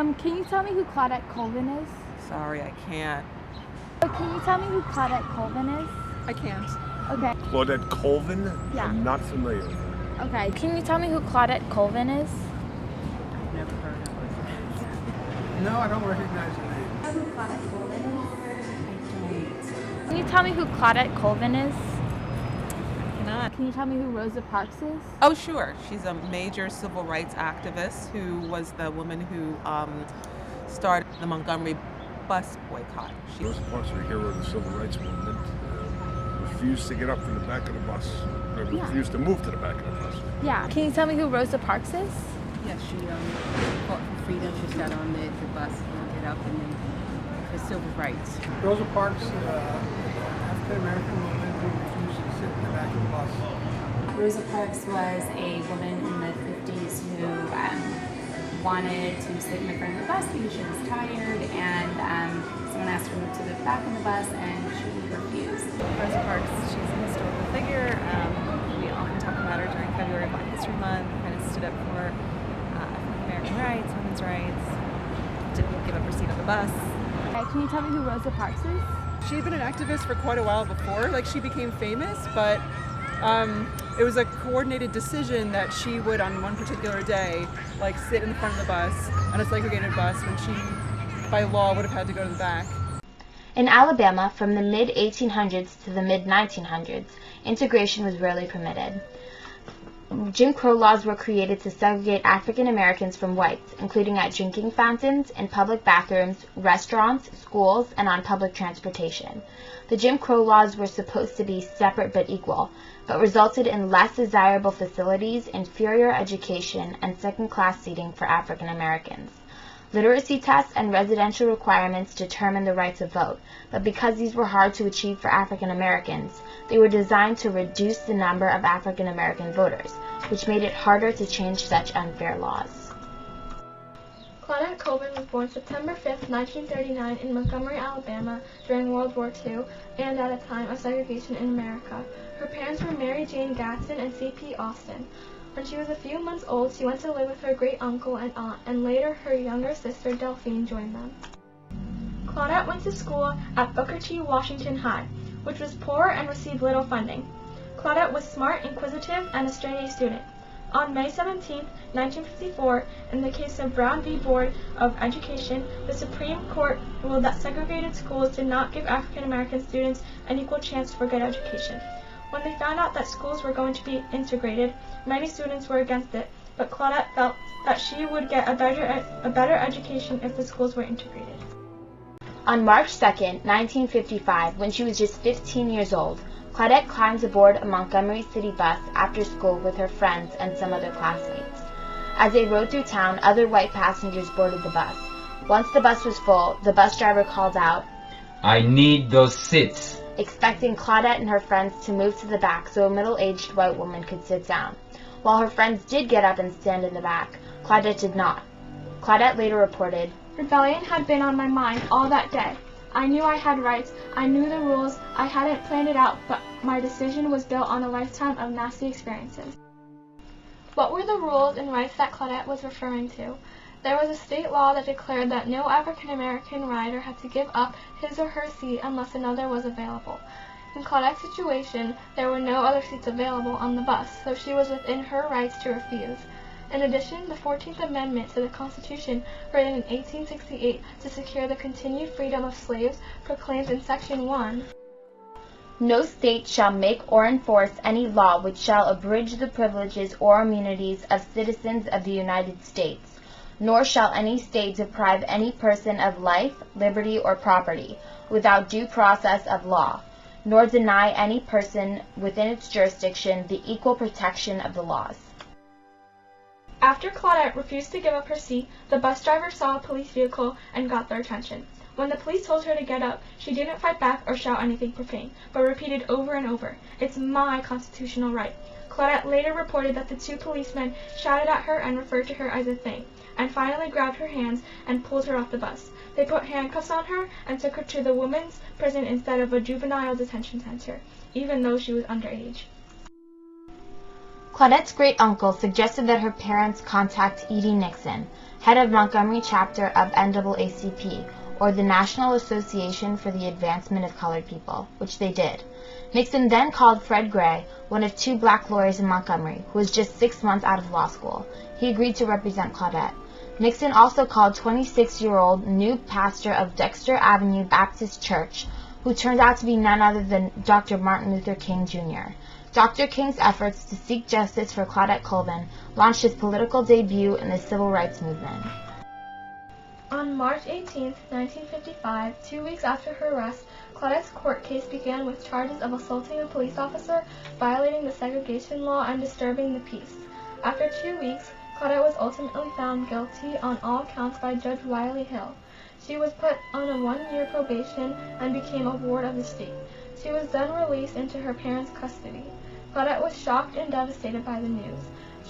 Can you tell me who Claudette Colvin is? Sorry, I can't. Can you tell me who Claudette Colvin is? I can't. Okay. Claudette Colvin? Yeah. I'm not familiar with her. Okay. Can you tell me who Claudette Colvin is? I've never heard of her. No, I don't recognize the name. Who Claudette Colvin is? I don't. Can you tell me who Claudette Colvin is? I cannot. Can you tell me who Rosa Parks is? Oh, sure. She's a major civil rights activist who was the woman who started the Montgomery bus boycott. Rosa Parks was a hero of the civil rights movement. Refused to get up from the back of the bus. Refused to move to the back of the bus. Yeah. Can you tell me who Rosa Parks is? Yes, she fought for freedom. She sat on the bus and get up and then for civil rights. Rosa Parks, African-American woman who refused to sit in the back of the bus. Rosa Parks was a woman in the 50s who wanted to sit in the front of the bus because she was tired, and someone asked her to move to the back of the bus and she refused. Rosa Parks, she's a historical figure. We often talk about her during February Black History Month, kind of stood up for African-American rights, women's rights, didn't give up her seat on the bus. Can you tell me who Rosa Parks is? She had been an activist for quite a while before, she became famous, but it was a coordinated decision that she would, on one particular day, sit in the front of the bus, on a segregated bus, when she, by law, would have had to go to the back. In Alabama, from the mid-1800s to the mid-1900s, integration was rarely permitted. Jim Crow laws were created to segregate African Americans from whites, including at drinking fountains, in public bathrooms, restaurants, schools, and on public transportation. The Jim Crow laws were supposed to be separate but equal, but resulted in less desirable facilities, inferior education, and second-class seating for African Americans. Literacy tests and residential requirements determined the right to vote, but because these were hard to achieve for African Americans, they were designed to reduce the number of African American voters, which made it harder to change such unfair laws. Claudette Colvin was born September 5, 1939 in Montgomery, Alabama during World War II and at a time of segregation in America. Her parents were Mary Jane Gatson and C.P. Austin. When she was a few months old, she went to live with her great-uncle and aunt, and later her younger sister Delphine joined them. Claudette went to school at Booker T. Washington High, which was poor and received little funding. Claudette was smart, inquisitive, and a straight-A student. On May 17, 1954, in the case of Brown v. Board of Education, the Supreme Court ruled that segregated schools did not give African American students an equal chance for good education. When they found out that schools were going to be integrated, many students were against it, but Claudette felt that she would get a better education if the schools were integrated. On March 2, 1955, when she was just 15 years old, Claudette climbs aboard a Montgomery City bus after school with her friends and some other classmates. As they rode through town, other white passengers boarded the bus. Once the bus was full, the bus driver called out, "I need those seats," expecting Claudette and her friends to move to the back so a middle-aged white woman could sit down. While her friends did get up and stand in the back, Claudette did not. Claudette later reported, "Rebellion had been on my mind all that day. I knew I had rights, I knew the rules, I hadn't planned it out, but my decision was built on a lifetime of nasty experiences." What were the rules and rights that Claudette was referring to? There was a state law that declared that no African American rider had to give up his or her seat unless another was available. In Claudette's situation, there were no other seats available on the bus, so she was within her rights to refuse. In addition, the 14th Amendment to the Constitution, written in 1868 to secure the continued freedom of slaves, proclaims in Section 1, "No state shall make or enforce any law which shall abridge the privileges or immunities of citizens of the United States, nor shall any state deprive any person of life, liberty, or property without due process of law, nor deny any person within its jurisdiction the equal protection of the laws." After Claudette refused to give up her seat, the bus driver saw a police vehicle and got their attention. When the police told her to get up, she didn't fight back or shout anything profane, but repeated over and over, "It's my constitutional right." Claudette later reported that the two policemen shouted at her and referred to her as a thing, and finally grabbed her hands and pulled her off the bus. They put handcuffs on her and took her to the women's prison instead of a juvenile detention center, even though she was underage. Claudette's great-uncle suggested that her parents contact E.D. Nixon, head of Montgomery chapter of NAACP, or the National Association for the Advancement of Colored People, which they did. Nixon then called Fred Gray, one of 2 black lawyers in Montgomery, who was just 6 months out of law school. He agreed to represent Claudette. Nixon also called 26-year-old new pastor of Dexter Avenue Baptist Church, who turned out to be none other than Dr. Martin Luther King Jr. Dr. King's efforts to seek justice for Claudette Colvin launched his political debut in the civil rights movement. On March 18, 1955, 2 weeks after her arrest, Claudette's court case began with charges of assaulting a police officer, violating the segregation law, and disturbing the peace. After 2 weeks, Claudette was ultimately found guilty on all counts by Judge Wiley Hill. She was put on a 1-year probation and became a ward of the state. She was then released into her parents' custody. Claudette was shocked and devastated by the news.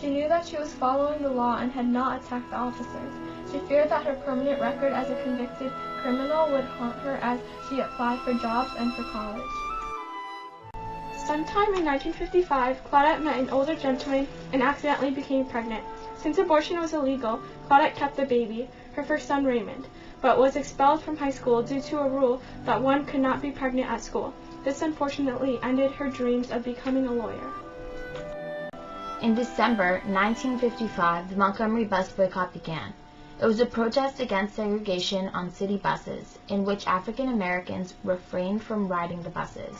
She knew that she was following the law and had not attacked the officers. She feared that her permanent record as a convicted criminal would haunt her as she applied for jobs and for college. Sometime in 1955, Claudette met an older gentleman and accidentally became pregnant. Since abortion was illegal, Claudette kept the baby, her first son Raymond, but was expelled from high school due to a rule that one could not be pregnant at school. This unfortunately ended her dreams of becoming a lawyer. In December 1955, the Montgomery bus boycott began. It was a protest against segregation on city buses, in which African Americans refrained from riding the buses.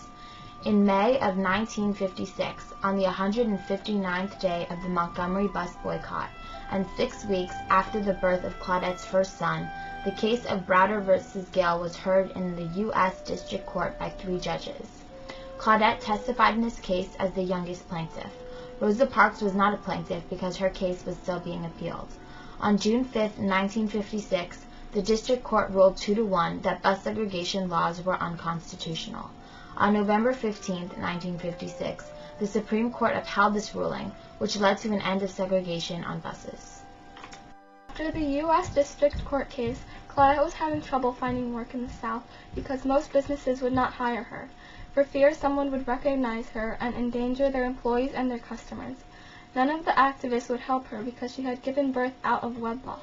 In May of 1956, on the 159th day of the Montgomery bus boycott, and 6 weeks after the birth of Claudette's first son, the case of Browder v. Gale was heard in the U.S. District Court by 3 judges. Claudette testified in this case as the youngest plaintiff. Rosa Parks was not a plaintiff because her case was still being appealed. On June 5, 1956, the District Court ruled 2-1 that bus segregation laws were unconstitutional. On November 15, 1956, the Supreme Court upheld this ruling, which led to an end of segregation on buses. After the U.S. District Court case, Claudette was having trouble finding work in the South because most businesses would not hire her, for fear someone would recognize her and endanger their employees and their customers. None of the activists would help her because she had given birth out of wedlock.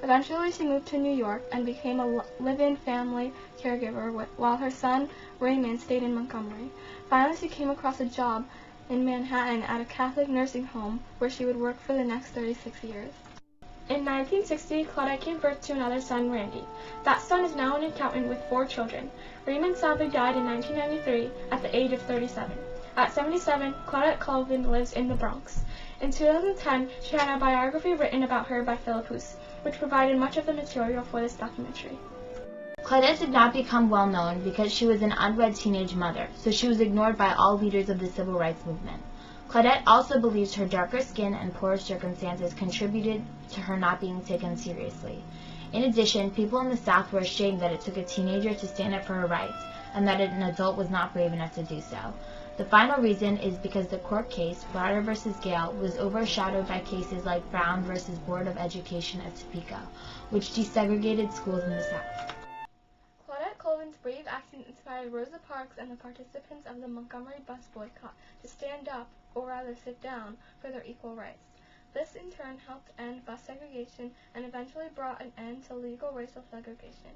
Eventually, she moved to New York and became a live-in family caregiver while her son, Raymond, stayed in Montgomery. Finally, she came across a job in Manhattan at a Catholic nursing home where she would work for the next 36 years. In 1960, Claudette gave birth to another son, Randy. That son is now an accountant with 4 children. Raymond sadly died in 1993 at the age of 37. At 77, Claudette Colvin lives in the Bronx. In 2010, she had a biography written about her by Philip Hoose, which provided much of the material for this documentary. Claudette did not become well known because she was an unwed teenage mother, so she was ignored by all leaders of the civil rights movement. Claudette also believes her darker skin and poorer circumstances contributed to her not being taken seriously. In addition, people in the South were ashamed that it took a teenager to stand up for her rights, and that an adult was not brave enough to do so. The final reason is because the court case, Browder v. Gale, was overshadowed by cases like Brown v. Board of Education of Topeka, which desegregated schools in the South. Claudette Colvin's brave action inspired Rosa Parks and the participants of the Montgomery bus boycott to stand up, or rather sit down, for their equal rights. This in turn helped end bus segregation and eventually brought an end to legal racial segregation.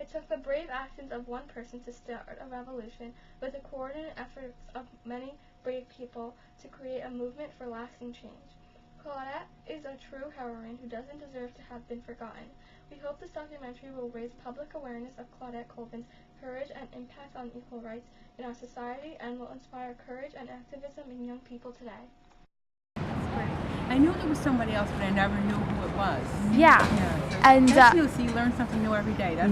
It took the brave actions of one person to start a revolution, with the coordinated efforts of many brave people to create a movement for lasting change. Claudette is a true heroine who doesn't deserve to have been forgotten. We hope this documentary will raise public awareness of Claudette Colvin's courage and impact on equal rights in our society and will inspire courage and activism in young people today. I knew there was somebody else, but I never knew who it was. Yeah. And that's new. So you learn something new every day. That's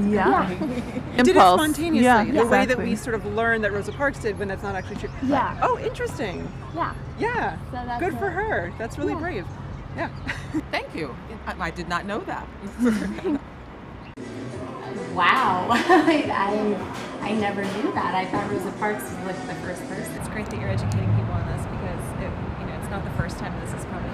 Did it spontaneously, the way that we sort of learned that Rosa Parks did when that's not actually true. Yeah. Oh, interesting. Yeah. Yeah. So that's good for her. That's really brave. Yeah. Thank you. I did not know that. Wow. I never knew that. I thought Rosa Parks was like the first person. It's great that you're educating people on this because it's not the first time this has probably